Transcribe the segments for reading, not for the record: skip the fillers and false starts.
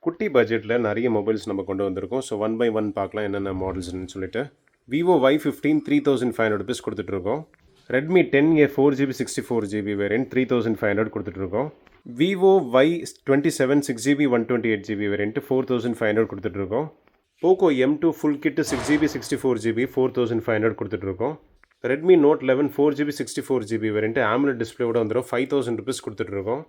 குட்டி பட்ஜெட்டில் நிறைய மொபைல்ஸ் நம்ம கொண்டு வந்திருக்கோம். ஸோ ஒன் பை ஒன் பார்க்கலாம் என்னென்ன மாடல்ஸ்னு சொல்லிட்டு. விவோ Y15 3500 ருபீஸ் கொடுத்துட்ருக்கோம். Redmi 10A 4GB 64GB variant 3500 கொடுத்துட்ருக்கோம். Vivo Y27 6GB 128GB variant 4500 கொடுத்துட்ருக்கோம். போக்கோ M2 ஃபுல் கிட்டு 6GB 64GB 4500 கொடுத்துட்ருக்கோம். Redmi note 11 4GB 64GB variant AMOLED டிஸ்பிளேவோட வந்துடும் 5000 ருபீஸ் கொடுத்துட்ருக்கோம்.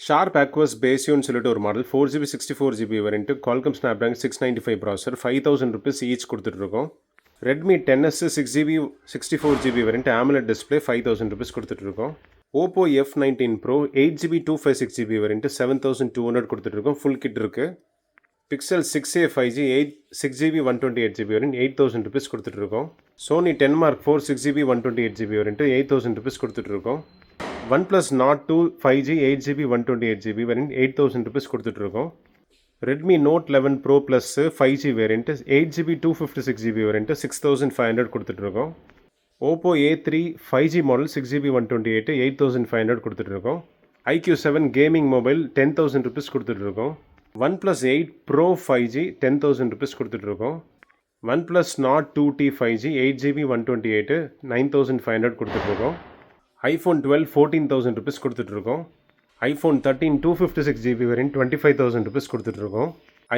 ஷார்ப் ஆக்வஸ் பேசியோன்னு சொல்லிட்டு ஒரு model 4GB 64GB variant Qualcomm Snapdragon 695 processor 5000 rupees each கொடுத்துட்ருக்கோம். Redmi 10S 6GB 64GB variant AMOLED display 5000 rupees கொடுத்துட்ருக்கோம். Oppo F19 Pro 8GB 256GB variant 7200 கொடுத்துட்ருக்கோம். Full kit இருக்குது. Pixel 6a 5G 6GB 128GB variant 8000 rupees கொடுத்துட்ருக்கோம். Sony 10 Mark 4 6GB 128GB variant 8000 rupees கொடுத்துட்ருக்கோம். OnePlus Nord 2 5G 8GB 128GB variant 8000 rupees கொடுத்துட்ருக்கோம். Redmi note 11 Pro Plus 5G variant 8GB 256GB variant 6500 கொடுத்துட்ருக்கோம். Oppo A3 5G model 6GB 128 8500 கொடுத்துட்ருக்கோம். IQ7 gaming mobile 10000 rupees கொடுத்துட்ருக்கோம். OnePlus 8 Pro 5G 10000 rupees கொடுத்துட்ருக்கோம். OnePlus Nord 2T 5G 8GB 128 9500 கொடுத்துட்ருக்கோம். iPhone 12 14000 rupees கொடுத்துட்ருக்கோம். iPhone 13 256GB variant 25000 rupees கொடுத்துட்ருக்கோம்.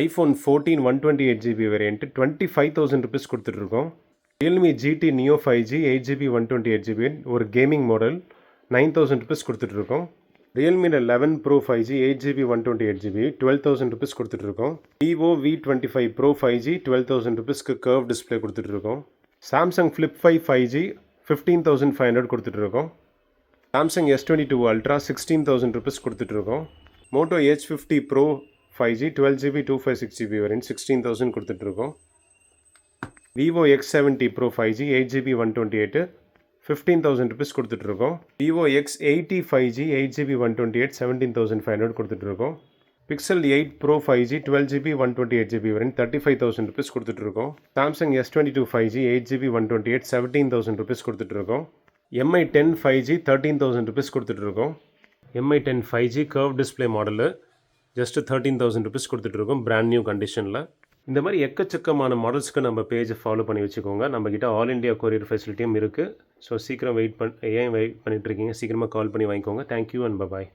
iPhone 14 128GB variant 25000 rupees கொடுத்துட்ருக்கோம். Realme GT Neo 5G 8GB 128GB ஒரு gaming model 9000 rupees கொடுத்துட்ருக்கோம். Realme 11 Pro 5G 8GB 128GB 12000 rupees கொடுத்துட்ருக்கோம். Vivo V25 Pro 5G 12000 ருபீஸ்க்கு curve display கொடுத்துட்ருக்கோம். Samsung Flip 5 5G 15500 கொடுத்துட்ருக்கோம். Samsung S22 Ultra 16000 rupees கொடுத்துட்ருக்கோம். Moto H50 Pro 5G 12GB 256GB variant 16000 கொடுத்துட்ருக்கோம். Vivo X70 Pro 5G 8GB 128 15000 rupees கொடுத்துட்ருக்கோம். Vivo X80 5G 8GB 128 17500 கொடுத்துட்ருக்கோம். Pixel 8 Pro 5G 12GB 128GB variant 35000 rupees கொடுத்துட்ருக்கோம். Samsung S22 5G 8GB 128 17000 rupees கொடுத்துட்ருக்கோம். MI 10 5G 13000 rupees கொடுத்துட்ருக்கோம். MI 10 5G curve display model just 13000 rupees கொடுத்துட்ருக்கோம் brand new கண்டிஷனில். இந்த மாதிரி எக்கச்சக்கமான மாடல்ஸ்க்கு நம்ம பேஜை ஃபாலோ பண்ணி வச்சுக்கோங்க. நம்மக்கிட்ட ஆல் இண்டியா கொரியர் ஃபெசிலிட்டியும் இருக்குது. ஸோ சீக்கிரம் வெயிட் பண்ணிட்டுருக்கீங்க, சீக்கிரமாக கால் பண்ணி வாங்கிக்கோங்க. Thank you and bye bye.